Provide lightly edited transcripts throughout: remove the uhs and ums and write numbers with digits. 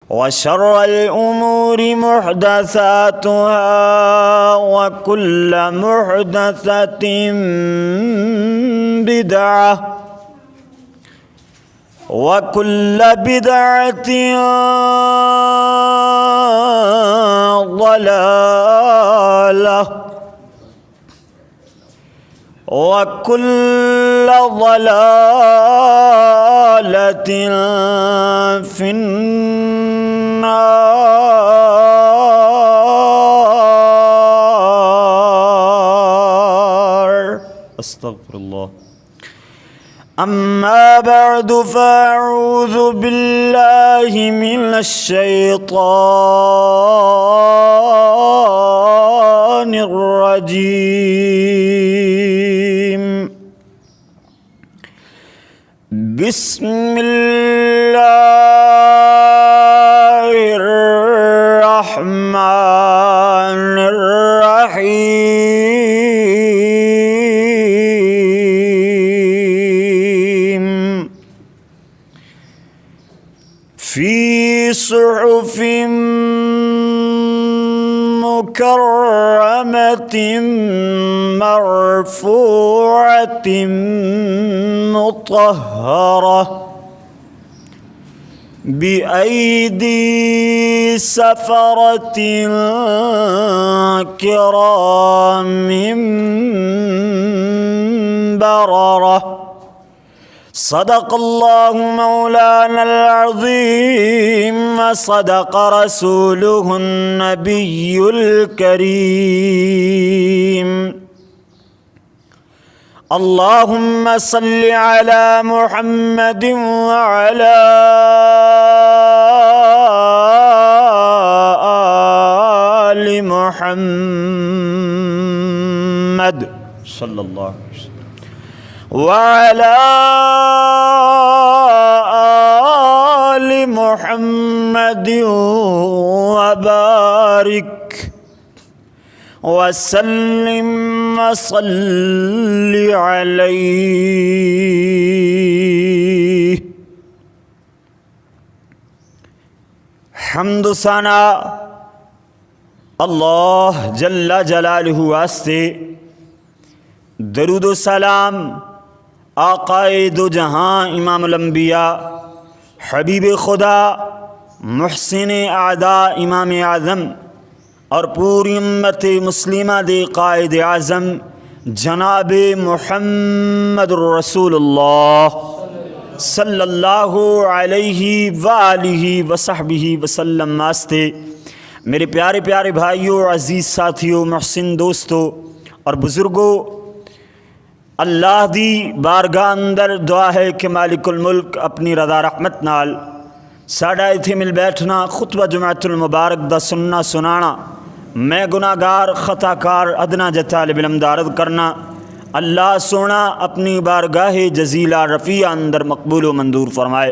وشر الأمور محدثاتها وكل محدثة بدعة وكل بدعة ضلالة وكل ضلالة في النار. استغفر الله. أما بعد فأعوذ بالله من الشيطان الرجيم. بسم الله الرحمن الرحيم. في صحف مكرمة مرفوعة مطهرة بأيدي سفرة كرام بررة. صدق الله مولانا العظيم وصدق رسوله النبي الكريم. اللهم صل على محمد وعلى آل محمد صلى الله عليه وسلم وعلى آل محمد وبارك وسلم وصل عليه. حمد و ثنا اللہ جل جلالہ واسطے، درود و سلام آقائے دو جہاں امام الانبیاء حبیب خدا محسن اعداء امام اعظم اور پوری امت مسلمہ دے قائد اعظم جناب محمد رسول اللہ صلی اللہ علیہ وآلہ وصحبہ وسلم واسطے میرے پیارے پیارے بھائیوں، عزیز ساتھیوں، محسن دوستوں اور بزرگوں، اللہ دی بارگاہ اندر دعا ہے کہ مالک الملک اپنی رضا رحمت نال ساڈا ایتھے مل بیٹھنا، خطبہ جمعۃ المبارک دا سننا سنانا، میں گناہ گار خطا کار ادنا طالب علم عرض کرنا، اللہ سونا اپنی بارگاہ جزیلہ رفیع اندر مقبول و منظور فرمائے۔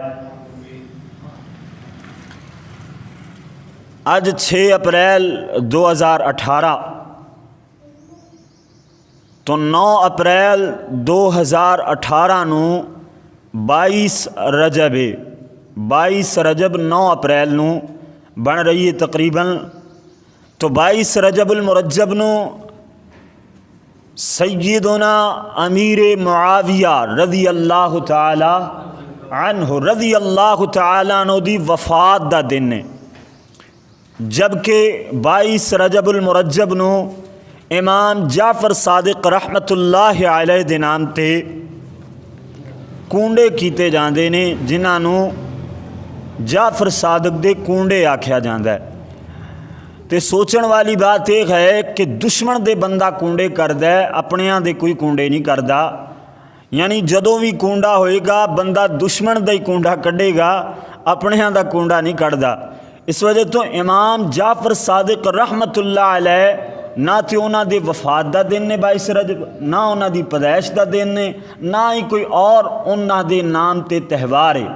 اج 6 اپریل 2018 تو 9 اپریل 2018 نو 22 رجب 9 اپریل نو بن رہی ہے تقریباً۔ تو 22 رجب المرجب نو سیدنا امیر معاویہ رضی اللہ تعالی عنہ دی وفات دا دن ہے، جبکہ 22 رجب المرجب نو امام جعفر صادق رحمت اللہ علیہ دے نام تے کونڈے کیتے جاندے نے، جنہاں نو جعفر صادق دے کونڈے آکھیا جاندا ہے۔ تے سوچن والی بات یہ ہے کہ دشمن دے بندہ کونڈے کردا ہے، اپنیاں دے کوئی کونڈے نہیں کردا، یعنی جدوں بھی کونڈا ہوئے گا بندہ دشمن دا ہی کونڈا کڈے گا، اپنیاں دا کونڈا نہیں کڈدا۔ اس وجہ تو امام جعفر صادق رحمت اللہ علیہ نہ تے انہاں دے وفات دا دن نے 22 رجب، نہ انہاں دی پیدائش دا دن نے، نہ ہی کوئی اور انہاں دے نام تے تہوار ہے۔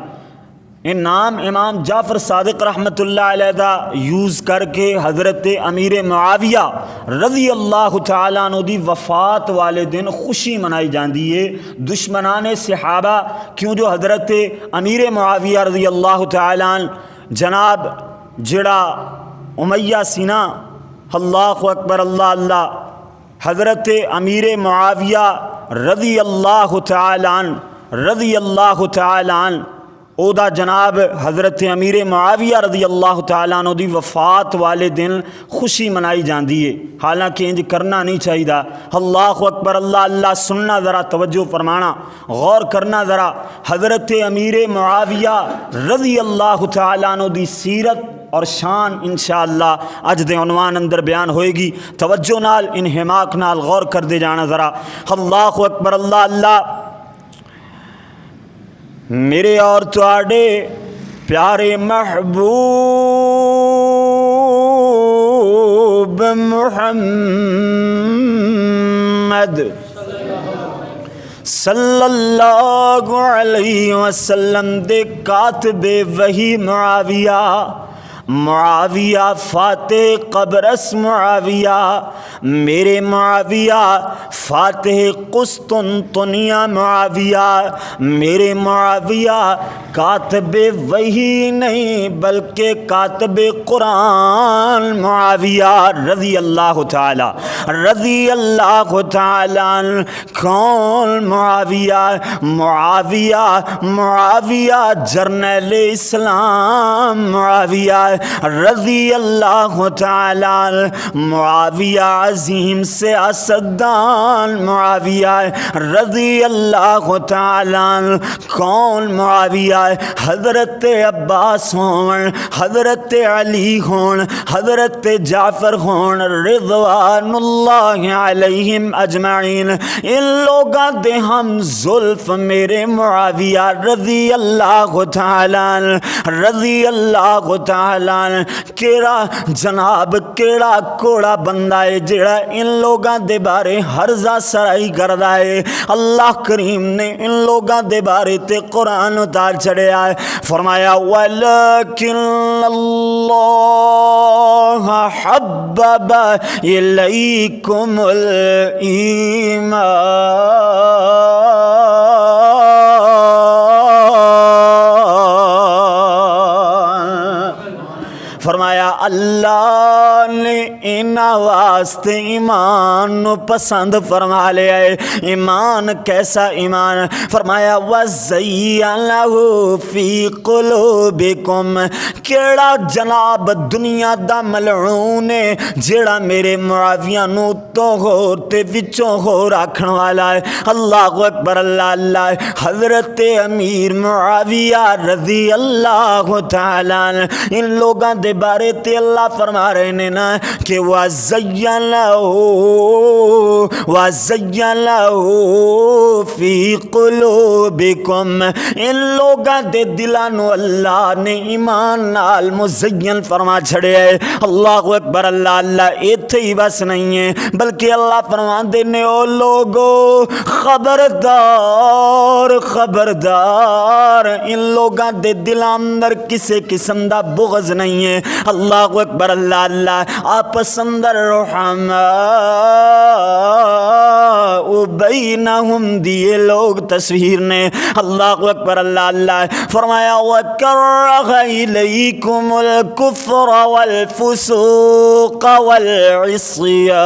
ان نام امام جعفر صادق رحمت اللہ علیہ دا یوز کر کے حضرت امیر معاویہ رضی اللہ تعالیٰ عنہ دی وفات والے دن خوشی منائی جاندی ہے۔ دشمنان صحابہ کیوں جو حضرت امیر معاویہ رضی اللہ تعالیٰ عنہ جناب جڑا امیہ سینا، اللہ اکبر اللہ اللہ، حضرت امیر معاویہ رضی اللہ تعالیٰ عنہ او دا جناب حضرت امیر معاویہ رضی اللہ تعالیٰ عنہ دی وفات والے دن خوشی منائی جاندی ہے، حالانکہ انج کرنا نہیں چاہیے۔ اللہ اکبر اللہ اللہ، سننا ذرا، توجہ فرمانا، غور کرنا ذرا۔ حضرت امیر معاویہ رضی اللہ تعالیٰ عنہ دی سیرت اور شان انشاءاللہ اج دے عنوان اندر بیان ہوئے گی، توجہ نال انہماک نال غور کر دے جانا ذرا۔ اللہ اکبر اللہ اللہ، میرے اور تواڈے پیارے محبوب محمد صلی اللہ علیہ وسلم دے کاتب وحی معاویہ فاتح قبرص معاویہ، میرے معاویہ فاتح قسطنطنیہ معاویہ، میرے معاویہ کاتب وحی نہیں بلکہ کاتب قرآن معاویہ رضی اللہ تعالی کون معاویہ؟ معاویہ جرنیل اسلام معاویہ رضی اللہ تعالی، معاویہ عظیم سیاستدان معاویہ رضی اللہ تعالی کون معاویہ؟ حضرت عباس ہون، حضرت علی ہون، حضرت جعفر ہون رضوان اللہ علیہم اجمعین، ان لوگاں دے ہم زلف میرے معاویہ رضی اللہ تعالی کیڑا جناب کیڑا کوڑا بندہ ہے جڑا ان لوگاں دے بارے ہرزہ سرائی کردا ہے۔ اللہ کریم نے ان لوگاں دے بارے تے قرآن اتار چڑھیا ہے، فرمایا وَلَكِنَّ اللَّهَ حَبَّبَ إِلَيْكُمُ فرمایا اللہ نے انہاں واسطے ایمان نو پسند فرما لیا ہے۔ ایمان کیسا ایمان؟ فرمایا وَزَيَّنَهُ فِي قُلُوبِكُمْ، کیڑا جناب دنیا دا ملعون ہے جیڑا میرے معاویہ نو تو ہور تے وچوں ہور آکھن والا ہے۔ اللہ اکبر اللہ اللہ، حضرت امیر معاویہ رضی اللہ تعالیٰ ان لوگاں دے بارے تے اللہ فرما رہے ہیں نا کہ وَزَيَّنَهُ فِي قُلُوبِكُمْ، ان لوگاں دے دلانو اللہ نے ایمان نال مزین فرما چھڑے ہے۔ اللہ اکبر اللہ اللہ، ایتھے ہی بس نہیں ہے بلکہ اللہ فرما دینے او لوگو خبردار خبردار، ان لوگاں دے دلاں اندر کسے قسم دا بغض نہیں ہے۔ اللہ اکبر اللہ اللہ، آپس اندر رحماء بینہم دیے لوگ تصویر نے۔ اللہ اکبر اللہ اللہ، فرمایا وَكَرَّهَ إِلَيْكُمُ الْكُفْرَ وَالْفُسُوقَ وَالْعِصْيَانَ،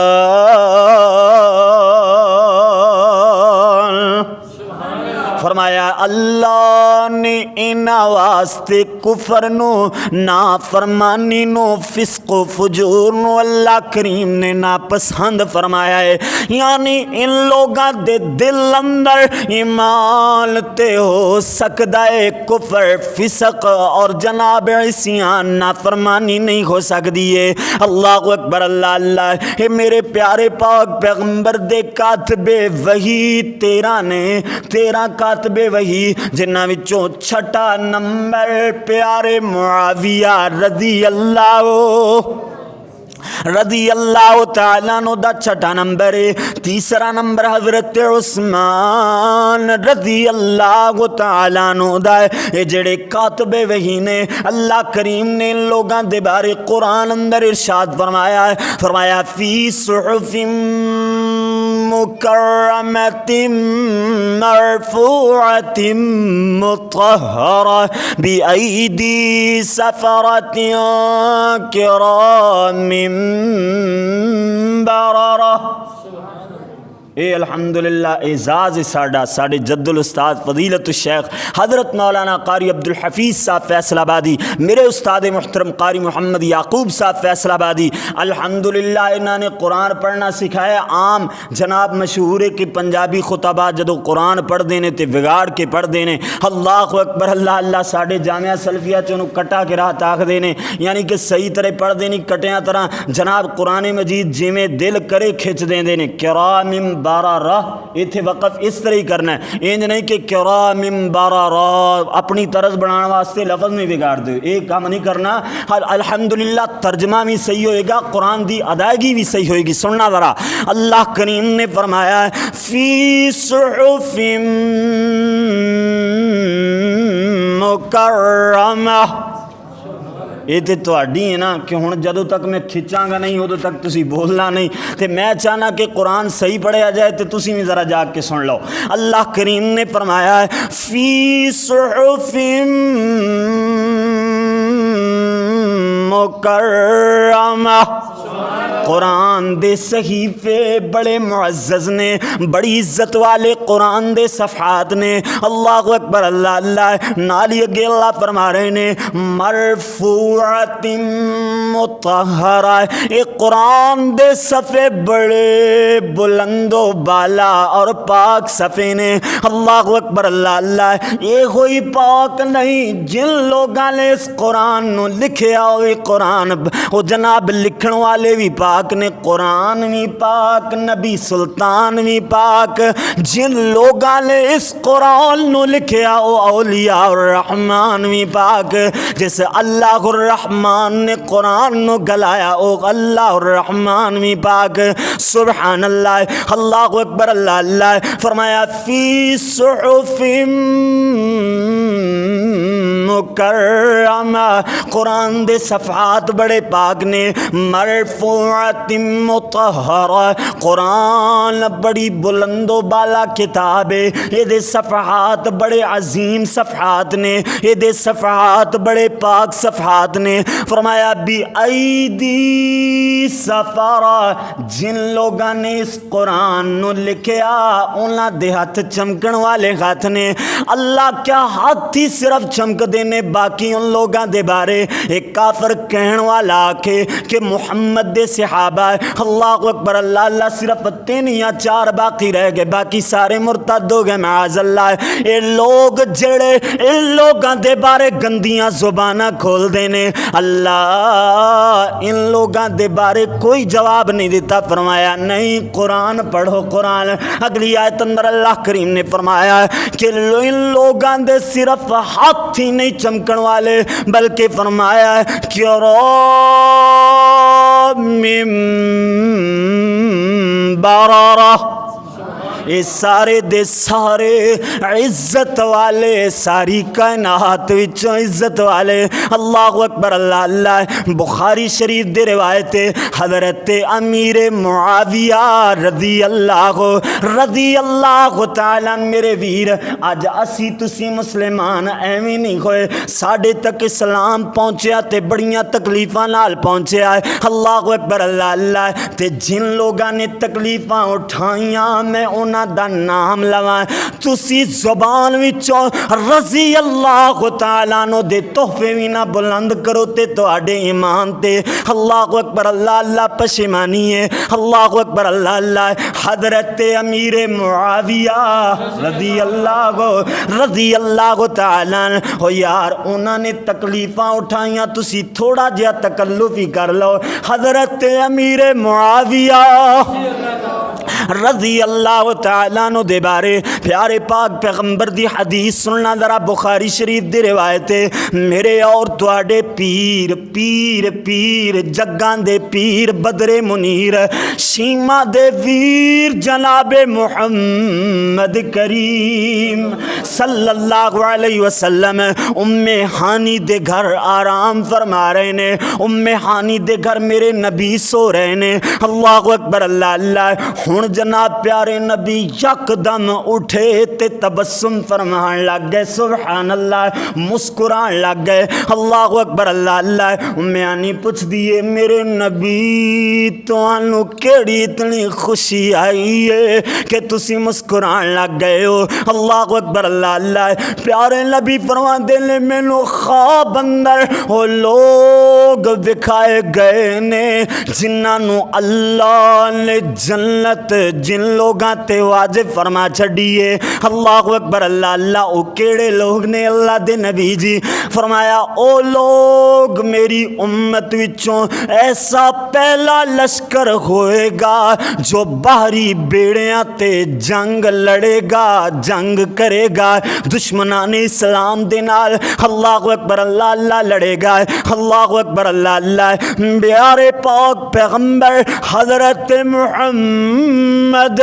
فرمایا اللہ نے انہاں واسطے کفر نو، نافرمانی نو، فسق و فجور نو اللہ کریم نے ناپسند فرمایا ہے۔ یعنی ان لوگاں دے دل اندر ایمان تے ہو سکدا ہے، کفر فسق اور جناب عصیان نافرمانی نہیں ہو سکدی ہے۔ اللہ اکبر اللہ اللہ، اے میرے پیارے پاک پیغمبر دے کاتب وحی 13 نے، 13 کاتب وحی جنہاں وچوں چھٹا نمبر پیارے معاویہ رضی اللہ تعالیٰ عنہ دا چھٹا نمبر ہے۔ تیسرا نمبر حضرت عثمان رضی اللہ تعالیٰ عنہ دا ہے۔ یہ جڑے کاتب وحی نے، اللہ کریم نے ان لوگاں دے بارے قرآن اندر ارشاد فرمایا ہے، فرمایا فی صحف مكرمة مرفوعة مطهرة بأيدي سفرة كرام بررة۔ اے الحمدللہ اعزاز ساڈے جد الاستاد فضیلت الشیخ حضرت مولانا قاری عبدالحفیظ صاحب فیصل آبادی، میرے استاد محترم قاری محمد یعقوب صاحب فیصل آبادی، الحمدللہ انہوں نے قرآن پڑھنا سکھایا۔ عام جناب مشہور ہے کہ پنجابی خطبہ جدو قرآن پڑھ دینے تے بگاڑ کے پڑھ دینے، اللہ اکبر اللہ اللہ، ساڈے جامعہ سلفیہ چنوں کٹا کے راہ تاک دینے، یعنی کہ صحیح طرح پڑھ دینی، کٹیاں طرح جناب قرآن مجید جویں دل کرے کھچ دینے۔ کرام بررہ ایتھے وقف اس طرح ہی کرنا ہے، انج نہیں کہ کرام بررہ اپنی طرز بنانے واسطے لفظ میں بگاڑ دو، ایک کام نہیں کرنا۔ الحمدللہ ترجمہ بھی صحیح ہوئے گا، قرآن دی ادائیگی بھی صحیح ہوئے گی۔ سننا ذرا، اللہ کریم نے فرمایا ہے فی صحف مکرمہ۔ یہ تو تہاڈی ہے نا کہ ہن جدوں تک میں کھچاں گا نہیں ادوں تک تسی بولنا نہیں، تے میں چاہنا کہ قرآن صحیح پڑھیا جائے تے تسی بھی ذرا جا کے سن لو۔ اللہ کریم نے فرمایا ہے فی صحف مکرمہ، قرآن دے صحیفے بڑے معزز نے، بڑی عزت والے قرآن دے صفحات نے۔ اللہ اکبر اللہ اللہ، نالی اگے اللہ فرما رہے نے مرفوعۃ مطہرہ، ایک قرآن دے صفحے بڑے بلند و بالا اور پاک صفحے نے۔ اللہ اکبر اللہ اللہ، یہ کوئی پاک نہیں جن لوگاں نے اس قرآن نو لکھیا ہوئے، قرآن وہ جناب لکھن والے بھی پاک نے، قرآن بھی پاک، نبی سلطان بھی پاک، جن لوگاں نے اس قرآن نو لکھیا او اولیاء الرحمن بھی پاک، جس اللہ الرحمن نے قرآن نو گلایا او اللہ الرحمن بھی پاک۔ سبحان اللہ، اللہ اکبر اللہ اللہ، فرمایا فی صحف مکرمہ، قرآن دے صفحات بڑے پاک نے، مرفوعۃ مطہرہ، قرآن بڑی بلند و بالا کتاب ہے، یہ دے صفحات بڑے عظیم صفحات نے، یہ دے صفحات بڑے پاک صفحات نے۔ فرمایا بی ایدی سفرہ، جن لوگاں نے اس قرآن نو لکھیا انہاں دے ہاتھ چمکن والے ہاتھ نے۔ اللہ کیا ہاتھ ہی صرف چمک دینے، باقی ان لوگاں دے بارے ایک کافر کہن والا آکھے کہ محمد دے صحابہ، اللہ اکبر اللہ اللہ، صرف 3 یا 4 باقی رہ گئے، باقی سارے مرتد ہو گئے معاذ اللہ۔ اے لوگ جڑے ان لوگاں دے بارے گندیاں زباناں کھول دینے، اللہ ان لوگاں دے بارے کوئی جواب نہیں دیتا، فرمایا نہیں قرآن پڑھو قرآن۔ اگلی آیت اندر اللہ کریم نے فرمایا کہ ان لوگاں دے صرف ہاتھ ہی نہیں چمکن والے، بلکہ فرمایا کرام بررہ، یہ سارے دے سارے عزت والے، ساری کائنات وچوں عزت والے۔ اللہ اکبر اللہ اللہ، بخاری شریف دے روایت حضرت امیر معاویہ رضی اللہ تعالیٰ، میرے ویر اج اسی تسی مسلمان ایویں نہیں ہوئے، ساڈے تک اسلام پہنچیا تے بڑیاں تکلیفاں نال پہنچیا ہے۔ اللہ اکبر اللہ اللہ، تے جن لوگاں نے تکلیفاں اٹھائیاں میں دا نام لواں، تسی زبان وچوں رضی اللہ تعالیٰ عنہ دے تحفے بھی نہ بلند کرو تے تواڈے ایمان تے اللہ اکبر اللہ اللہ پشیمانی ہے۔ اللہ اکبر اللہ اللہ، حضرت امیر معاویہ رضی اللہ تعالیٰ عنہ، ہو یار انہوں نے تکلیفاں اٹھائیاں، تسی تھوڑا جہا تکلف ہی کر لو۔ حضرت امیر معاویہ رضی اللہ تعالیٰ عنہ دے بارے پیارے پاک پیغمبر دی حدیث سننا ذرا، بخاری شریف دی روایت ہے، میرے اور تواڈے پیر پیر پیر جگاں دے پیر بدر منیر شیما دے ویر جناب محمد کریم صلی اللہ علیہ وسلم ام ہانی دے گھر آرام فرما رہے نے، ام ہانی دے گھر میرے نبی سو رہے نے۔ اللہ اکبر اللہ اللہ، ہن جناب پیارے نبی یکدم اٹھے تے تبسم فرمان لگ گئے، سبحان اللہ، مسکران لگ گئے، اللہ اکبر اللہ اللہ۔ امیانی پوچھ دیئے میرے نبی تانوں کیڑی اتنی خوشی آئی ہے کہ تسی مسکران لگ گئے ہو؟ اللہ اکبر اللہ اللہ۔ پیارے نبی فرماندے نے مینوں خواب اندر وہ لوگ دکھائے گئے نے جنہاں نو اللہ نے جنت جن لوگاں تے واجب فرما چھڈیے۔ اللہ اکبر اللہ اللہ۔ او کیڑے لوگ نے اللہ دے نبی جی؟ فرمایا او لوگ میری امت وچوں ایسا پہلا لشکر ہوئے گا جو باہری بیڑیاں تے جنگ لڑے گا، جنگ کرے گا، دشمنان اسلام دے نال اللہ اکبر اللہ اللہ لڑے گا۔ اللہ اکبر اللہ اللہ۔ پیارے پاک پیغمبر حضرت محمد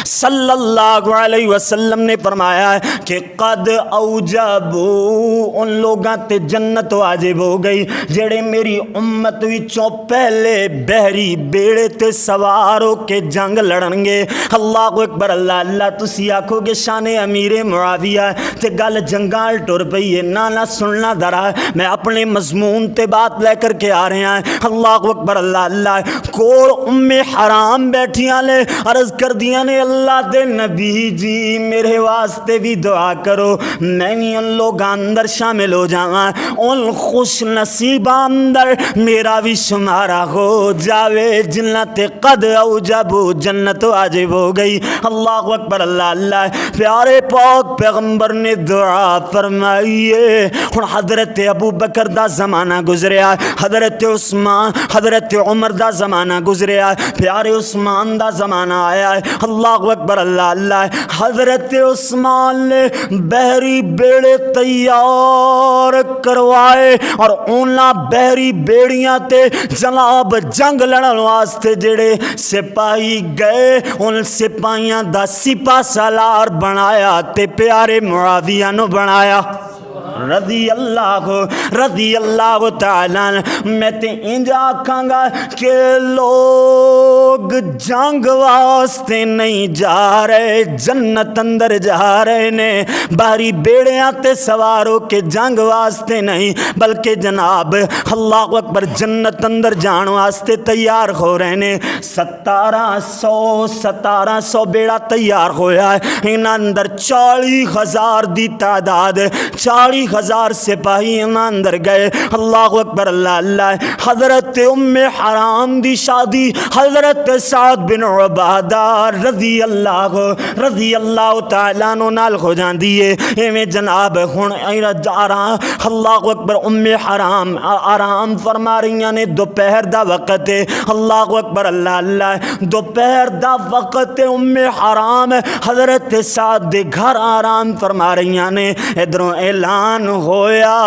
صلی اللہ علیہ وسلم نے فرمایا ہے کہ قد اوجبو، ان لوگاں تے جنت واجب ہو گئی جڑے میری امت وچوں پہلے بحری بیڑے تے سوار ہو کے جنگ لڑن گے۔ اللہ اکبر اللہ اللہ۔ تسی آکھو گے شان امیر معاویہ تے گل جنگال ٹر پئی ہے، نہ سننا ذرا، میں اپنے مضمون تے بات لے کر کے آ رہے ہیں۔ اللہ اکبر اللہ اللہ۔ کول ام حرام بیٹھیاں نے عرض کر دیاں نے اللہ دے نبی جی میرے واسطے بھی دعا کرو، میں بھی ان لوگ اندر شامل ہو جاواں، ان خوش نصیبہ اندر میرا بھی شمارہ ہو جاوے جنہ تے قد اوجبو جنت واجب ہو گئی۔ اللہ اکبر اللہ اللہ۔ پیارے پاک پیغمبر نے دعا فرمائیے۔ ہن حضرت ابو بکر دا زمانہ گزریا، حضرت عثمان حضرت عمر دا زمانہ گزریا، پیارے عثمان دا زمانہ آیا ہے۔ اللہ اکبر اللہ اللہ۔ حضرت عثمان نے بحری بیڑے تیار کروائے اور اونا بحری بیڑیاں تے جناب جنگ لڑن واسطے جڑے سپاہی گئے ان سپاہیاں دا سپاہ سالار بنایا تے پیارے معاویہ نو بنایا رضی اللہ تعالیٰ۔ میں تے انجا آکھاں گا کہ لوگ جنگ واسطے نہیں جا رہے، جنت اندر جا رہے نے، باہری بیڑیاں تے سواروں کے جنگ واسطے نہیں بلکہ جناب اللہ اکبر جنت اندر جان واسطے تیار ہو رہے نے۔ 1700 بیڑا تیار ہویا ہے، ان اندر 40,000 دی تعداد، 40,000 سپاہی ان اندر گئے۔ اللہ اکبر اللہ اللہ۔ حضرت ام حرام دی شادی حضرت سعد بن عبادہ رضی اللہ تعالیٰ عنہ نال ہو جاندی ہے۔ ایویں جناب ہن جا رہا اللہ اکبر ام حرام آرام فرما رہی نے، دوپہر دا وقت ہے۔ اللہ اکبر اللہ اللہ۔ دوپہر دا وقت ہے، ام حرام حضرت سعد دے گھر آرام فرما رہی نے۔ ادھروں اعلان ہویا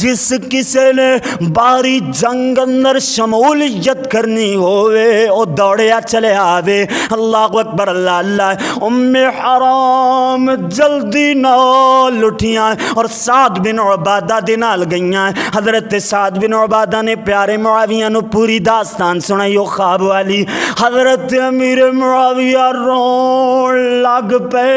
جس کسے نے باہری جنگ اندر شمولیت کرنی ہوئے او دوڑیا چلے آوے۔ اللہ اکبر اللہ اللہ۔ ام حرام جلدی نال اٹھیاں اور سعد بن عبادہ دے نال گئیاں۔ حضرت سعد بن عبادہ نے پیارے معاویہ نو پوری داستان سنائی او خواب والی۔ حضرت امیر معاویہ رون لگ پے،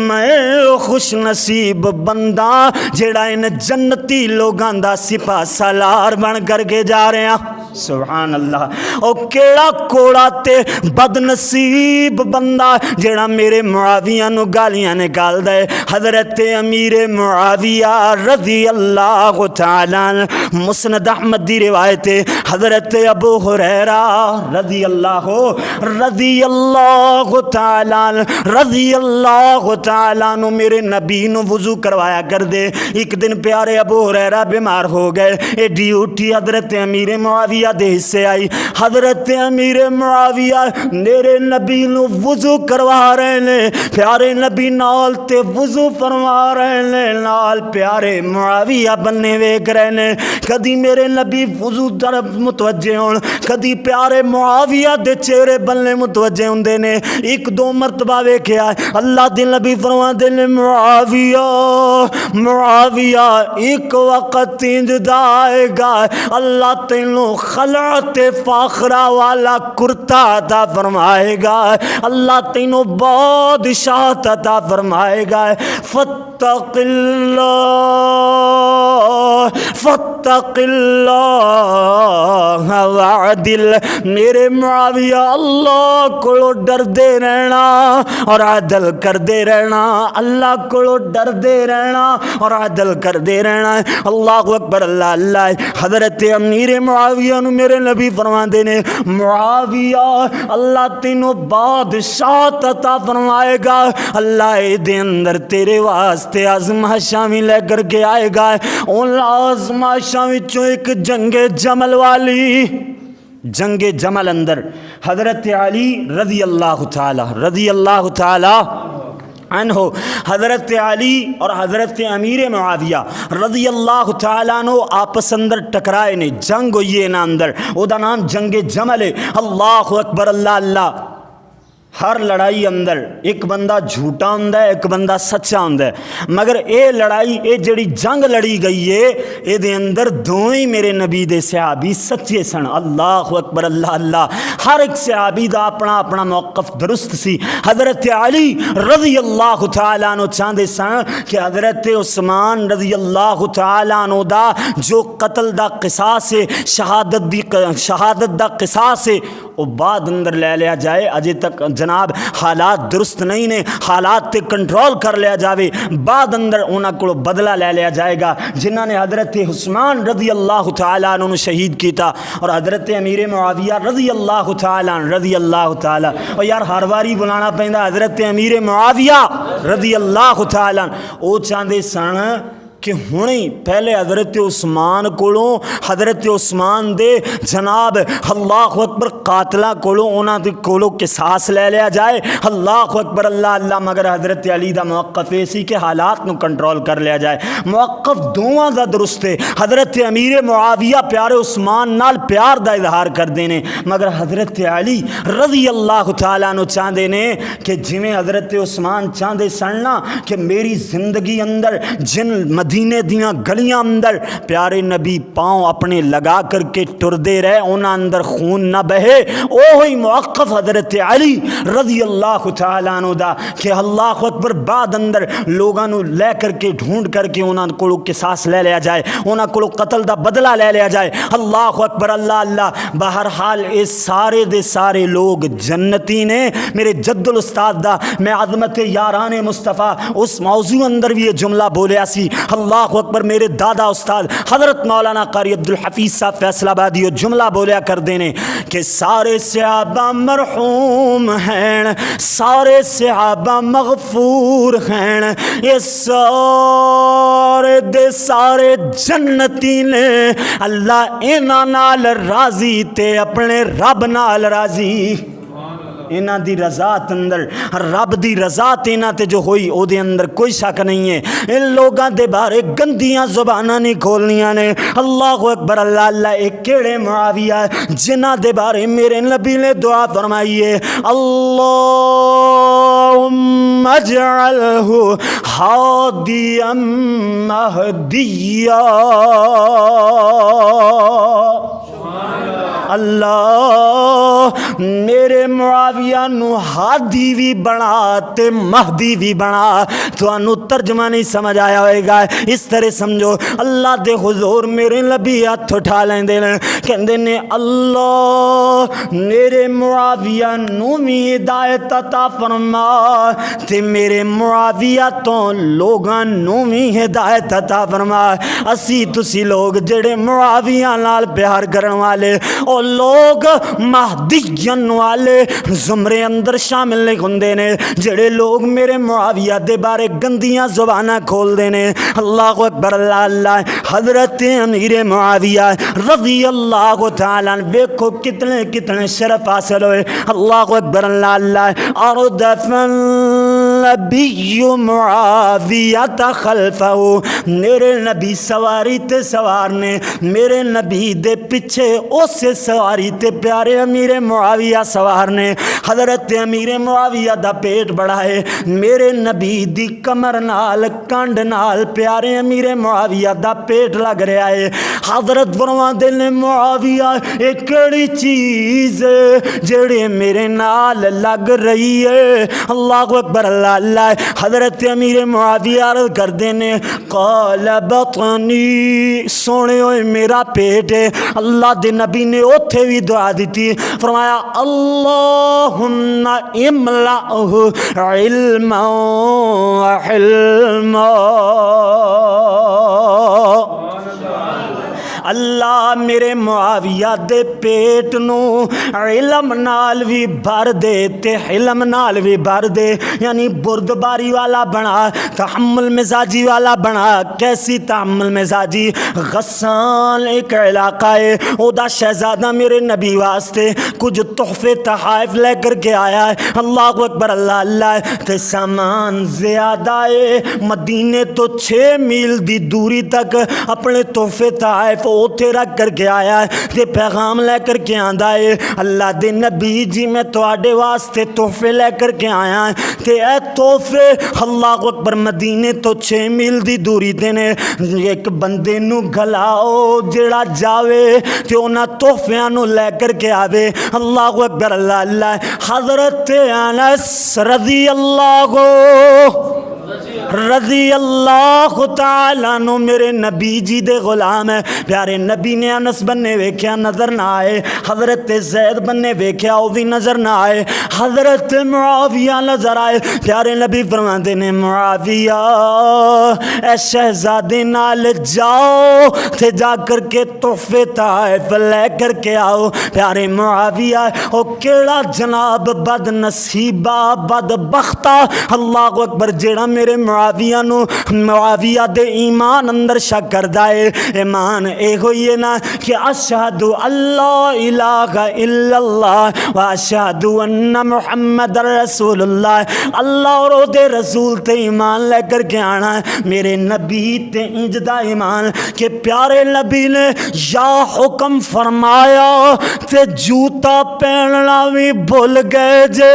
میں خوش نصیب بندہ جیڑا ان جنتی لوگاں دا سپاہ سالار بن کر کے جا رہے ہیں۔ سبحان اللہ۔ او کیڑا کوڑا تے بد نصیب بندہ جیڑا میرے معاویہ نو گالیاں نکال دے۔ حضرت امیر معاویہ رضی اللہ تعالیٰ مسند احمد دی روایت ہے، حضرت ابو ہریرہ رضی اللہ تعالیٰ نو میرے نبی نو وضو کروایا کر دے۔ ایک دن پیارے ابو ہریرہ بیمار ہو گئے، اے ڈیوٹی حضرت امیر معاویہ دے حصے آئی۔ حضرت امیر معاویہ میرے نبی نو وضو کروا رہے نے، پیارے نبی نال تے وضو فرما رہے نے، نال پیارے معاویہ بننے ویکھ رہے نے۔ کدی میرے نبی وضو طرف متوجہ ہون، کدی پیارے معاویہ دے چہرے بننے متوجہ ہوندے نے۔ ایک دو مرتبہ ویکھیا اللہ دے نبی فرماندے نے معاویہ ایک وقت انج دا آئے گا اللہ تینوں خلعت فاخرہ والا کرتا عطا فرمائے گا، اللہ تینوں بادشاہت عطا فرمائے گا۔ فاتق اللہ وعدل، میرے معاویہ اللہ کو ڈر دے رہنا اور عدل کر دے رہنا، اللہ کو ڈر دے رہنا اور عدل کر دے رہنا۔ اللہ اکبر، اللہ اللہ۔ حضرت امیر معاویہ نو میرے نبی فرماندے نے، معاویہ اللہ تینوں بادشاہت عطا فرمائے گا، اللہ دے اندر تیرے واسطے آزمائشاں بھی لے کر کے آئے گا۔ ان آزمائشاں وچوں ایک جنگ جمل والی، جنگ جمل اندر حضرت علی رضی اللہ تعالی عنہ، حضرت علی اور حضرت امیر معاویہ رضی اللہ تعالیٰ عنہ آپس اندر ٹکرائے نے، جنگ ہوئی ہے نا اندر، او دا نام جنگ جمل ہے۔ اللہ اکبر، اللہ اللہ۔ ہر لڑائی اندر ایک بندہ جھوٹا ہوندا ہے، ایک بندہ سچا ہوندا ہے، مگر اے لڑائی، اے جڑی جنگ لڑی گئی ہے، اے دے اندر دوئیں میرے نبی دے صحابی سچے سن۔ اللہ اکبر، اللہ اللہ۔ ہر ایک صحابی دا اپنا اپنا موقف درست سی۔ حضرت علی رضی اللہ تعالیٰ عنہ چاہندے سن کہ حضرت عثمان رضی اللہ تعالیٰ عنہ دا جو قتل دا قصاص ہے، شہادت دا قصاص ہے، وہ بعد اندر لے لیا جائے، اجے تک جناب حالات درست نہیں نے، حالات تے کنٹرول کر لیا جاوے، بعد اندر انہاں کو بدلہ لے لیا جائے گا جنہاں نے حضرت عثمان رضی اللہ تعالیٰ عنہ شہید کیتا، اور حضرت امیر معاویہ رضی اللہ تعالیٰ اور یار ہر واری بلانا پہندا حضرت امیر معاویہ رضی اللہ تعالیٰ، او چاہندے سن کہ ہونی پہلے حضرت عثمان کولوں، حضرت عثمان دے جناب اللہ اکبر قاتلہ کولوں، انہاں دے کولوں قصاص لے لیا جائے۔ اللہ اکبر، اللہ اللہ۔ مگر حضرت علی دا موقف ایسی کہ حالات نو کنٹرول کر لیا جائے، موقف دوواں دا درست ہے۔ حضرت امیر معاویہ پیارے عثمان نال پیار دا اظہار کر دینے، مگر حضرت علی رضی اللہ تعالیٰ عنہ چاہندے نے کہ جویں حضرت عثمان چاہندے سننا کہ میری زندگی اندر جن مدینے دیاں گلیاں اندر پیارے نبی پاؤں اپنے لگا کر کے ٹردے رہے، انہاں اندر خون نہ بہے، اوہی موقف حضرت علی رضی اللہ تعالیٰ عنہ دا کہ اللہ اکبر بعد اندر لوگاں نو لے کر کے ڈھونڈ کر کے انہاں کو قصاص لے لیا جائے، انہاں کو قتل دا بدلہ لے لیا جائے۔ اللہ اکبر، اللہ اللہ۔ بہرحال اس سارے دے سارے لوگ جنتی نے۔ میرے جد الاستاد دا میں عظمت یاران مصطفیٰ اس موضوع اندر بھی یہ جملہ بولیا سی۔ اللہ اکبر۔ میرے دادا استاد حضرت مولانا قاری عبدالحفیظ صاحب فیصل آبادی وہ جملہ بولیا کر دینے کہ سارے صحابہ مرحوم ہیں، سارے صحابہ مغفور ہیں، یہ سارے دے سارے جنتی نے، اللہ انہاں نال راضی تے اپنے رب نال راضی۔ انہاں دی رضات اندر رب دی رضات انہاں تے جو ہوئی او دے اندر کوئی شک نہیں ہے۔ ان لوگاں دے بارے گندیاں زباناں نہیں کھولنیاں نے۔ اللہ اکبر، اللہ اللہ۔ ایک کیڑے معاویہ جنہاں دے بارے میرے نبی نے دعا فرمائی ہے، اللہم اجعلہ ہادیا مہدیا، اللہ میرے معاویہ نو ہادی بھی بنا تے مہدی بھی بنا۔ تو انو ترجمہ نہیں سمجھ آیا ہوئے گا، اس طرح سمجھو اللہ دے حضور میرے نبی ہاتھ اٹھا لیں دے کہندے نے اللہ میرے معاویہ نو بھی ہدایت عطا فرما تے میرے معاویہ تو لوگاں نو بھی ہدایت عطا فرما۔ اسی تسی لوگ جڑے معاویہ نال پیار کرن والے اور لوگ مہدیین والے زمرے اندر شامل نہیں ہوندے نے، جڑے لوگ میرے معاویہ دے بارے گندیاں زباناں کھول دے نے۔ اللہ اکبر، اللہ اللہ۔ حضرت امیر معاویہ رضی اللہ تعالیٰ دیکھو کتنے کتنے شرف حاصل ہوئے۔ اللہ اکبر، اللہ اللہ۔ اور دفن النبی معاویہ خلفہ، میرے نبی سواری تے سوار نے، میرے نبی دے پیچھے اس سواری تے پیارے امیر معاویہ سوار نے۔ حضرت امیر معاویہ دا پیٹ بڑا ہے، میرے نبی دی کمر نال کنڈ نال پیارے امیر معاویہ دا پیٹ لگ رہا ہے۔ حضرت فرماندے نے معاویہ ایک کیڑی چیز جڑے میرے نال لگ رہی ہے؟ اللہ اکبر اللہ اللہ۔ حضرت امیر معاویہ عرض کردے نے قال بطنی، سونے ہوئے میرا پیٹ ہے۔ اللہ دے نبی نے اوتھے بھی دعا دیتی، فرمایا اللہم املأہ علما وحلما، اللہ میرے معاویہ دے پیٹ نو علم نال بھی بھر دے تے حلم نال بھی بھر دے، یعنی بردباری والا بنا، تحمل مزاجی والا بنا۔ کیسی تحمل مزاجی؟ غسان ایک علاقہ ہے، او دا شہزادہ میرے نبی واسطے کچھ تحفے تحائف لے کر کے آیا ہے۔ اللہ اکبر اللہ اللہ۔ تے سامان زیادہ ہے، مدینے تو 6 میل دی دوری تک اپنے تحفے تحائف اوتھے رکھ کر کے آیا ہے تے پیغام لے کر کے آندا ہے اللہ دے نبی جی میں تواڈے واسطے تحفے لے کر کے آیا ہاں تے اے تحفے اللہ اکبر مدینے تو 6 میل دی دوری تے نے۔ ایک بندے نو گھلاؤ جڑا جاوے تے انہاں تحفیاں نو لے کر کے آوے۔ اللہ اکبر اللہ اللہ۔ حضرت انس رضی اللہ تعالیٰ عنہ میرے نبی جی دے غلام ہے، پیارے نبی نے انس بننے ویکھیا نظر نہ آئے، حضرت زید بننے ویکھیا وہ بھی نظر نہ آئے، حضرت معاویہ نظر آئے۔ پیارے نبی فرماندے نے معاویہ اے شہزادے نال جاؤ تے جا کر کے تحفے تحائف لے کر کے آؤ۔ پیارے معاویہ او کیڑا جناب بد نصیبہ بد بختہ اللہ اکبر جیڑا میرے معاویہ دے ایمان اندر شک کردا ہے۔ ایمان اے ہوئی ہے نا کہ اشہد اللہ الہ الا اللہ و اشہد ان محمد رسول اللہ، اللہ اور او دے رسول تے ایمان لے کر کے آنا ہے۔ میرے نبی تے انج دا ایمان کہ پیارے نبی نے یا حکم فرمایا تے جوتا پہننا بھی بھول گئے جے۔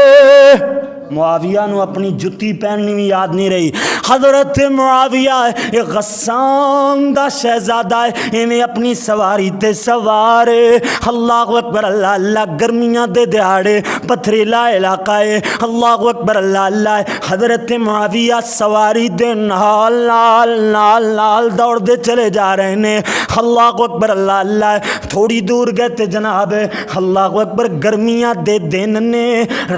معاویہ نو اپنی جتی پہننی بھی یاد نہیں رہی۔ حضرت معاویہ ایک غسان دا شہزادہ ہے، انہیں اپنی سواری تے سوارے اللہ اکبر اللہ اللہ۔ گرمیاں دے دیہاڑے پتھریلا علاقہ ہے اللہ اکبر اللہ اللہ۔ حضرت معاویہ سواری دے نال نال نال نال دوڑ دے چلے جا رہے ہیں اللہ اکبر اللہ اللہ۔ تھوڑی دور گئے تے جناب اللہ اکبر گرمیاں دے دن نے،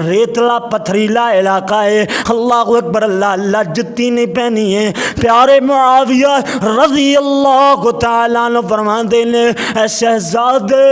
ریتلا پتھریلا علاقہ ہے اللہ اکبر اللہ اللہ، جتی نہیں پہنی ہے۔ پیارے معاویہ رضی اللہ تعالیٰ عنہ فرماندے نے اے شہزادے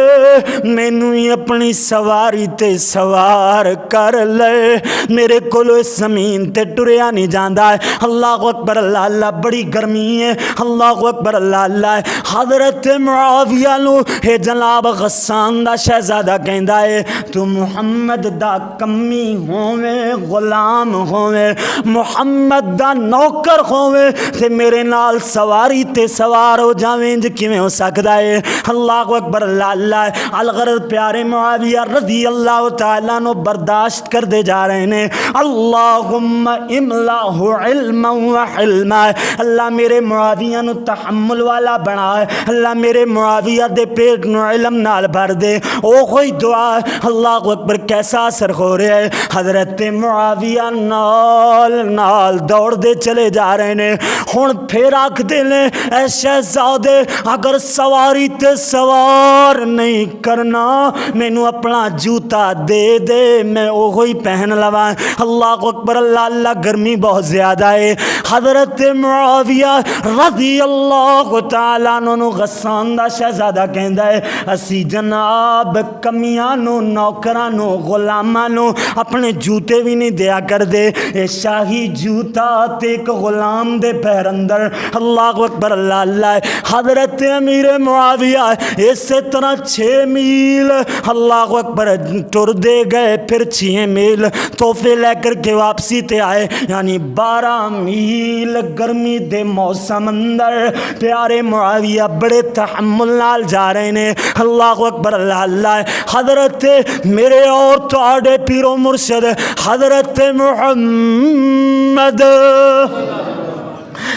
مینوں ہی اپنی سواری تے سوار کر لے، میرے کولو اس زمین تے ٹریا نہیں جاندا ہے اللہ اکبر اللہ اللہ۔ بڑی گرمی ہے اللہ اکبر اللہ اللہ۔ حضرت معاویہ نو اے جناب غسان دا شہزادہ کہندا ہے تو محمد دا کمی ہوویں غلام ہوویں محمد دا نوکر ہوویں تے میرے نال سواری تے سوار ہو جاویں جو کیویں ہو سکدا ہے اللہ اکبر اللہ اللہ۔ الغرض پیارے معاویہ رضی اللہ تعالیٰ عنہ برداشت کر دے جا رہے ہیں اللہم املأہ علما وحلما، اللہ میرے معاویہ نو تحمل والا بنا ہے، اللہ میرے معاویہ دے پیٹ نو علم نال بھر دے۔ او کوئی دعا اللہ اکبر کیسا اثر ہو رہا ہے۔ حضرت معاویہ نال نال دوڑ دے چلے جا رہے ہیں۔ ہن پھر آکھ دے نے اے شہزادے اگر سواری تے سوار نہیں کرنا مینوں اپنا جوتا دے دے میں اوہی پہن لواں اللہ اکبر اللہ اللہ۔ گرمی بہت زیادہ ہے۔ حضرت معاویہ رضی اللہ تعالیٰ عنہ غسان دا شہزادہ کہندا ہے اسی جناب کمیاں نو نوکراں نو غلاماں نو اپنے جوتے بھی بھی نہیں دیا کر دے اے شاہی جوتا تے ایک غلام دے پیر اندر اللہ اکبر اللہ اللہ حضرت امیر معاویہ اسی طرح 6 میل اللہ اکبر ٹر دے گئے پھر 6 میل تحفے لے کر کے واپسی تے آئے یعنی 12 میل گرمی دے موسم اندر پیارے معاویہ بڑے تحمل نال جا رہے ہیں اللہ اکبر اللہ اللہ حضرت میرے اور تواڈے پیر و مرشد حضرت محمد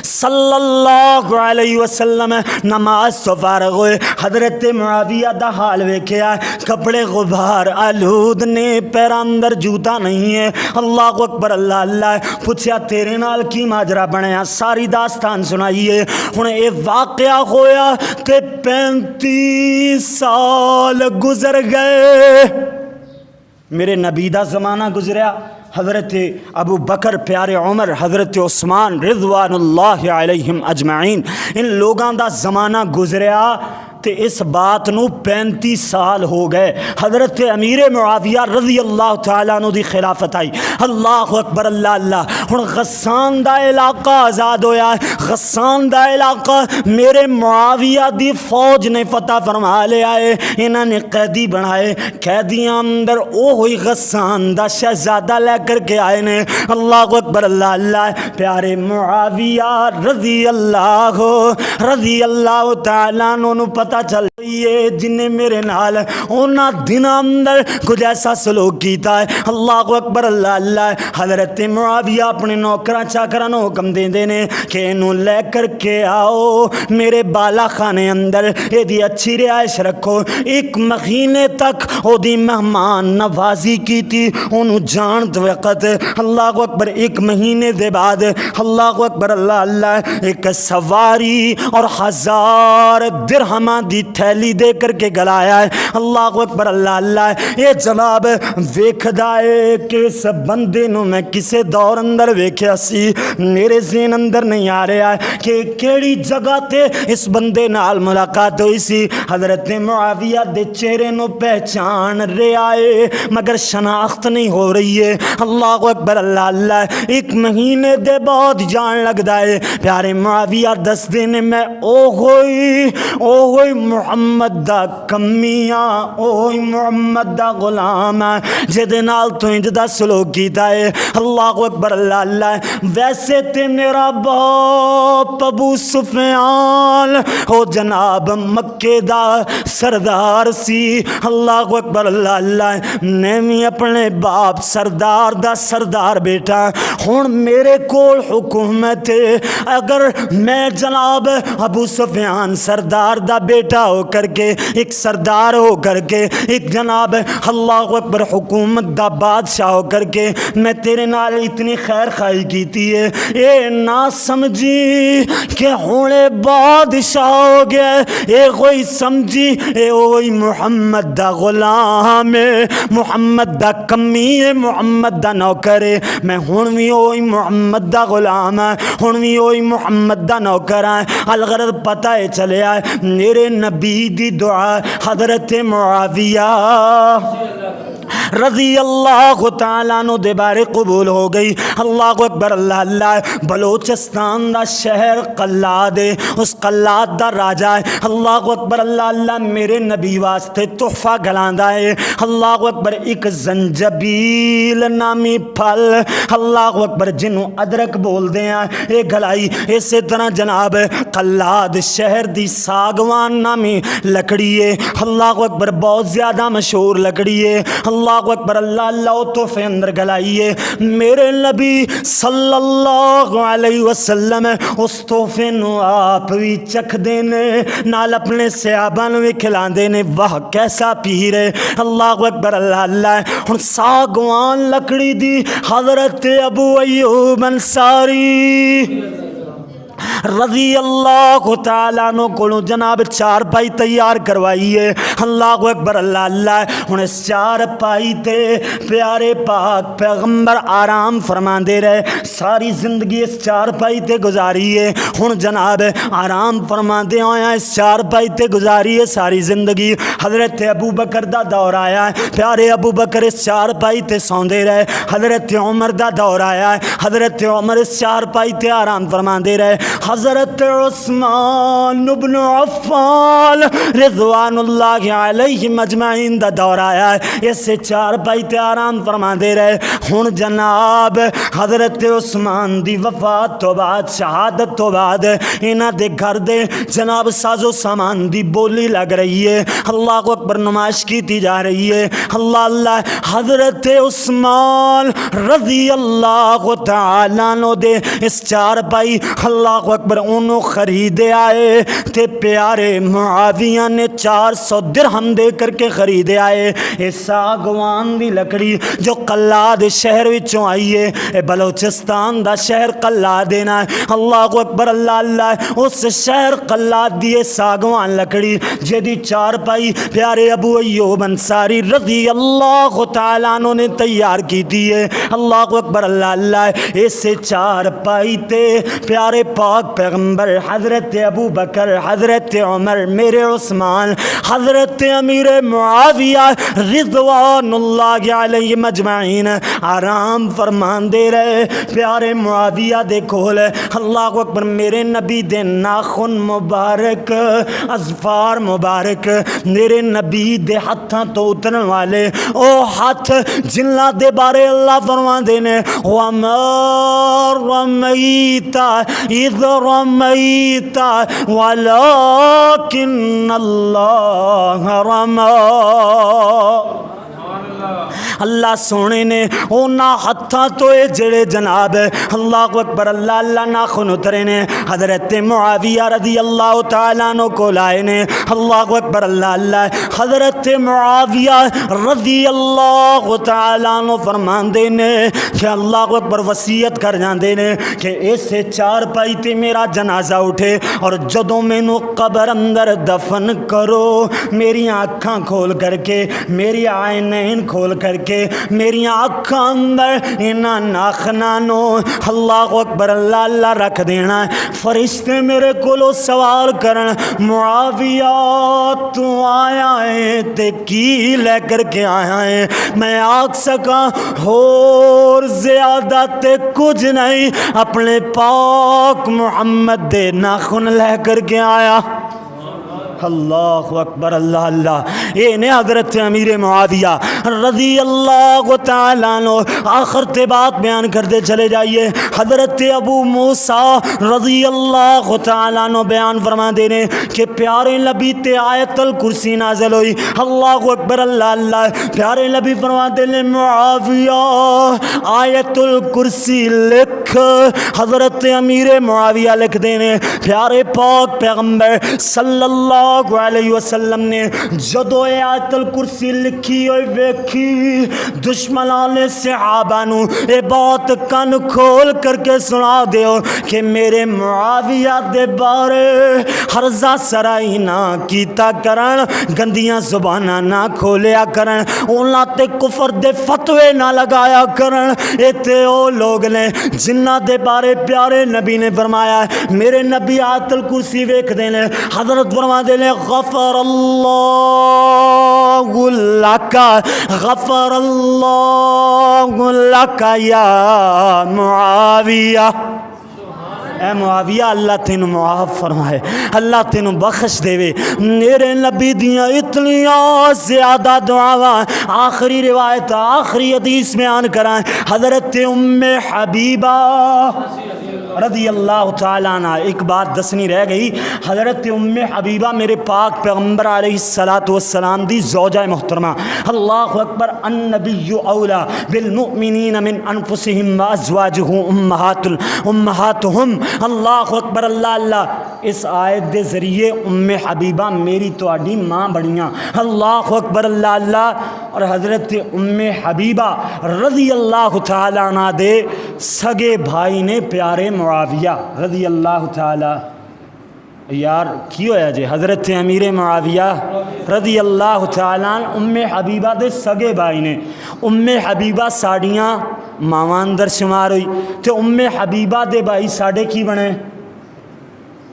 صلی اللہ علیہ وسلم نماز تو فارغ ہوئے حضرت معاویہ دا حال ویکھیا کپڑے غبار آلود نے پیرا اندر جوتا نہیں ہے اللہ اکبر اللہ اللہ پوچھیا تیرے نال کی ماجرا بنیا ساری داستان سنائیے ہن اے واقعہ ہویا تے 35 سال گزر گئے میرے نبی دا زمانہ گزریا حضرت ابو بکر پیارے عمر حضرت عثمان رضوان اللہ علیہم اجمعین ان لوگاں دا زمانہ گزریا تے اس بات نو 35 سال ہو گئے حضرت امیر معاویہ رضی اللہ تعالیٰ عنہ دی خلافت آئی اللہ اکبر اللہ اللہ ہن غسان دا علاقہ آزاد ہویا ہے غسان دا علاقہ میرے معاویہ دی فوج نے فتح فرما لیا ہے انہاں نے قیدی بنائے قیدیاں اندر او ہوئی غسان دا شہزادہ لے کر کے آئے نے اللہ اکبر اللہ اللہ پیارے معاویہ رضی اللہ تعالیٰ عنہ پتہ چل یہ جن میرے نال اونا دن اندر کچھ ایسا سلوک کیتا ہے اللہ اکبر اللہ اللہ حضرت معاویہ اپنے نوکرہ چاکرہ نو حکم دے دینے کہ انہوں لے کر کے آؤ میرے بالا خانے اندر یہ دی اچھی رہائش رکھو 1 مہینے تک او دی مہمان نوازی کی تھی انہوں جانت وقت اللہ اکبر 1 مہینے دے بعد اللہ اکبر اللہ اللہ ایک سواری اور 1000 درہمہ دی تھیلی دے کر کے گلایا ہے اللہ اکبر اللہ اللہ یہ جناب ویکھ دائے کہ اس بندے نو میں کسے دور اندر ویکھیا سی میرے ذہن اندر نہیں آ رہا ہے کہ کیڑی جگہ تے اس بندے نال ملاقات ہوئی سی حضرت معاویہ دے چہرے نو پہچان رہا ہے مگر شناخت نہیں ہو رہی ہے اللہ اکبر اللہ اللہ 1 مہینے دے بعد جان لگ دائے پیارے معاویہ دس دینے میں او ہوئی محمد دا کمیاں اوہی محمد دا غلام جدے نال تو انج دا سلوک کیتا ہے اللہ اکبر اللہ اللہ ویسے تے میرا باپ ابو سفیان او جناب مکے دا سردار سی اللہ اکبر اللہ اللہ میں بھی اپنے باپ سردار دا سردار بیٹا ہن میرے کول حکومت اگر میں جناب ابو سفیان سردار دا بیٹا ہو کر کے ایک سردار ہو کر کے ایک جناب اللہ اکبر حکومت دا بادشاہ ہو کر کے میں تیرے نال اتنی خیر خواہی کیتی ہے اے نہ سمجھی کہ ہونے بادشاہ ہو گیا اے کوئی سمجھی اے وہی محمد دا غلام ہے محمد دا کمی ہے محمد دا نوکر ہے میں ہن وی وہی محمد دا غلام ہے ہن وی وہی محمد دا نوکر ہے الغرض پتہ ہے چلیا ہے میرے نبی دی دعا حضرت معاویہ رضی اللہ تعالیٰ عنہ دے بارے قبول ہو گئی اللہ اکبر اللہ اللہ بلوچستان دا شہر قلاد ہے اس قلاد دا راجہ ہے اللہ اکبر اللہ اللہ میرے نبی واسطے تحفہ گلاندا ہے اللہ اکبر ایک زنجبیل نامی پھل اللہ اکبر جنوں ادرک بول دے ہیں اے گلائی اسی طرح جناب قلاد شہر دی ساگوان نامی لکڑی ہے اللہ اکبر بہت زیادہ مشہور لکڑی ہے اللہ اکبر اللہ اللہ تحفے اندر گلائیے میرے نبی صلی اللہ علیہ وسلم اس تحفے نو آپ بھی چکھ دینے نال اپنے صحابہ نو بھی کھلا دینے واہ کیسا پیر ہے اللہ اکبر اللہ اللہ ہن ساگوان لکڑی دی حضرت ابو ایوب انصاری رضی اللہ تعالیٰ عنہ کو جناب چار پائی تیار کروائیے. اللہ اکبر اللہ اللہ. ہن اس چار پائی تے پیارے پاک پیغمبر آرام فرما دے رہے, ساری زندگی اس چار پائی تے گزاریے. ہن جناب آرام فرما دے ہویا اس چار پائی تے گزاریے ساری زندگی. حضرت ابو بکر دا دور آیا ہے, پیارے ابو بکر اس چار پائی تے سوندے رہے. حضرت عمر دا دور آیا ہے, حضرت عمر اس چار پائی تے آرام فرما دے رہے. حضرت عثمان بن عفان رضوان اللہ علیہ مجمعین دا دور آیا ہے, اس سے چار پائی تے آرام فرما دے رہے. ہن جناب حضرت عثمان دی وفات تو بعد, شہادت تو بعد انہاں دے گھر دے جناب ساز و سامان دی بولی لگ رہی ہے. اللہ اکبر, نمائش کی جا رہی ہے. اللہ اللہ. حضرت عثمان رضی اللہ تعالیٰ عنہ دے اس چار پائی اللہ اکبر انہوں خریدے آئے تے پیارے معاویہ نے 400 درہم دے کر کے خریدے آئے. اس ساگوان دی لکڑی جو قلاد شہر وچوں آئی ہے, بلوچستان دا شہر قلاد دینا ہے. اللہ اکبر اللہ اللہ. اس شہر قلاد دی ساگوان لکڑی جدی چار پائی پیارے ابو ایوب انصاری رضی اللہ تعالیٰ عنہ نے تیار کی تھی ہے. اللہ اکبر اللہ اللہ. اس سے چار پائی تے پیارے پاک پیغمبر حضرت ابو بکر, حضرت عمر, میرے عثمان, حضرت امیر معاویہ رضوان اللہ علیہ مجمعین آرام فرمان دے رہے. پیارے معاویہ دے کول اللہ اکبر میرے نبی دے ناخن مبارک, اظفار مبارک, میرے نبی دے ہتھاں تو اترن والے او ہاتھ جنہاں دے بارے اللہ فرما دینے وَمَا رَمَيْتَ إِذْ رَمَيْتَ وَلَكِنَّ اللَّهَ رَمَى. اللہ سونے نے اونا ہتھاں تو اے جڑے جناب اللہ اکبر اللہ اللہ ناخن اترے نے حضرت معاویہ رضی اللہ تعالیٰ عنہ کو لائے نے. اللہ اکبر اللہ اللہ. حضرت معاویہ رضی اللہ تعالیٰ عنہ فرمان دے نے کہ اللہ اکبر وصیت کر جان دے نے کہ ایسے چار پائی تے میرا جنازہ اٹھے اور جدوں میں نو قبر اندر دفن کرو میری آنکھاں کھول کر کے, میری عینین کھول کر کے, میری آنکھاں اندر انہاں ناخنانو اللہ اکبر اللہ اللہ رکھ دینا ہے. فرشتے میرے کولو سوال کرن معاویہ تو آیا ہے تے کی لے کر کے آیا ہے. میں آکھ سکا اور زیادہ تے کچھ نہیں, اپنے پاک محمد دے ناخن لے کر کے آیا. اللہ اکبر اللہ اللہ. یہ نے حضرت امیر معاویہ رضی اللہ تعالیٰ عنہ. آخر تے بات بیان کرتے چلے جائیے. حضرت ابو موسیٰ رضی اللہ تعالیٰ عنہ بیان فرما دینے کہ پیارے نبی تے آیت الکرسی نازل ہوئی. اللہ اکبر اللہ اللہ. پیارے نبی فرما دینے معاویہ آیت الکرسی لکھ. حضرت امیر معاویہ لکھ دینے پیارے پاک پیغمبر صلی اللہ علیہ وسلم نے جدو آیت الکرسی لکھی ہوئی ویکھی دشمنان صحابہ نو اے بات کن کھول کر کے سنا دیو کہ میرے معاویہ دے بارے حرزہ سرائی نہ کیتا کرن, گندیاں زبانہ نہ کھولیا کرن, اونا تے کفر دے فتوے نہ لگایا کرن. اے تے او لوگ نے جنہ دے بارے پیارے نبی نے فرمایا میرے نبی آیت الکرسی ویکھ دینے. حضرت فرما دینے غفر اللہ لکا, غفر اللہ لکا یا معاویہ. اے معاویہ اللہ تینوں معاف فرمائے, اللہ تینوں بخش دے وے. میرے نبی دیاں اتنیاں زیادہ دعاواں. آخری روایت آخری حدیث بیان کرائیں. حضرت ام حبیبہ رضی اللہ تعالیٰ عنہ. ایک بات دسنی رہ گئی. حضرت ام حبیبہ میرے پاک پیغمبر علیہ السلام دی زوجہ محترمہ. اللہ اکبر. النبی اولا بالمؤمنین من انفسہم وازواجہ امہاتہم. اللہ اکبر اللہ اللہ. اس آیت دے ذریعے ام حبیبہ میری تواڈی ماں بنیاں. اللہ اکبر اللہ اللہ. اور حضرت ام حبیبہ رضی اللہ تعالی عنہ دے سگے بھائی نے پیارے معاویہ رضی اللہ تعالی. یار کی ہویا جی حضرت امیر معاویہ رضی اللہ تعالی عنہ ام حبیبہ دے سگے بھائی نے. ام حبیبہ ساڑیاں ماواں اندر شمار ہوئی تے ام حبیبہ دے بھائی ساڑے کی بنے؟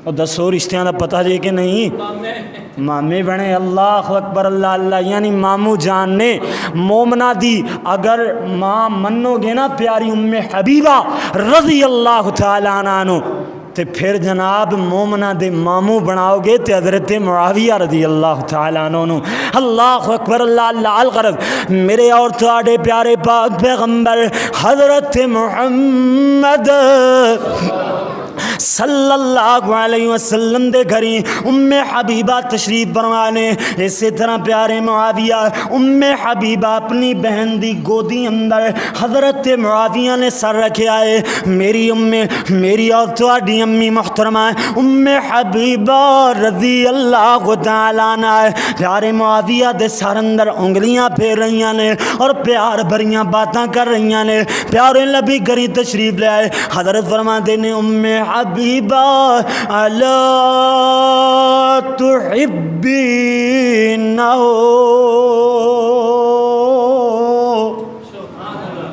اور دسو رشتیاں دا پتہ جے کہ نہیں؟ مامے بنے. اللہ اکبر اللہ اللہ. یعنی مامو جان نے مومنہ دی اگر ماں منو گے نا پیاری ام حبیبہ رضی اللہ تعالی عنہ تے پھر جناب مومنہ دے ماموں بناؤ گے تے حضرت معاویہ رضی اللہ تعالیٰ عنہ. اللہ اکبر اللہ اللہ. الغرض میرے اور تواڈے پیارے پاک پیغمبر حضرت محمد صلی اللہ علیہ وسلم دے گھری ام حبیبہ تشریف فرمانے. اسی طرح پیارے معاویہ ام حبیبہ اپنی بہن دی گودی اندر حضرت معاویہ نے سر رکھے آئے. میری میری اور تواڈی امی محترمہ ام حبیبہ رضی اللہ تعالیٰ عنہ پیارے معاویہ دے سر اندر انگلیاں پھیر رہیاں نے اور پیار بھریاں باتاں کر رہیاں نے. پیارے نبی گھری تشریف لے آئے. حضرت فرماتے نے ام حبیبہ الا تحبینہ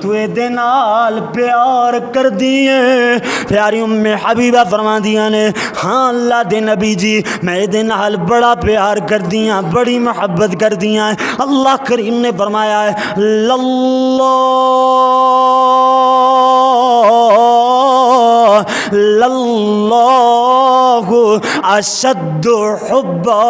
تو دے نال پیار کر دیے. پیاری ام حبیبہ فرما دیا نے ہاں اللہ دے نبی جی میں دے نال بڑا پیار کر دیا بڑی محبت کر دیا. اللہ کریم نے فرمایا ہے للہ اشد حبا.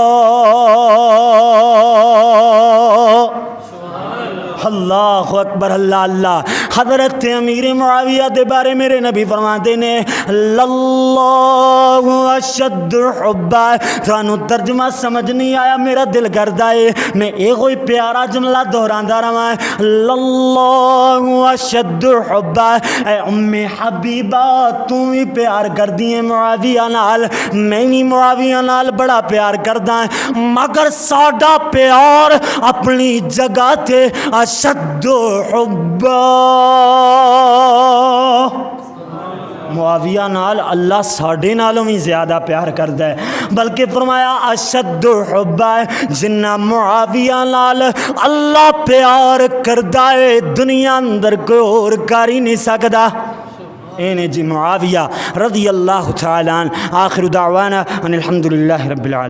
اللہ اکبر اللہ اللہ. حضرت امیر معاویہ دے بارے میرے نبی فرماتے نے للہ اشد حبا. تھانو ترجمہ سمجھ نہیں آیا میرا دل کردا ہے میں ایک کوئی پیارا جملہ دہراندا رہاں للہ اشد حبا. اے ام حبیبہ تو بھی پیار کر دی معاویہ نال میں بھی معاویہ نال بڑا پیار کردا مگر ساڈا پیار اپنی جگہ تے اشد حبا. معاویہ نال اللہ ساڑھے نالوں بھی زیادہ پیار کرتا ہے بلکہ فرمایا اشد حبا. جنہ معاویہ نال اللہ پیار کرتا ہے دنیا اندر کوئی اور کر ہی نہیں سکتا. این جی معاویہ رضی اللہ تعالیٰ عنہ. آخر دعوانا ان الحمدللہ رب العالمین.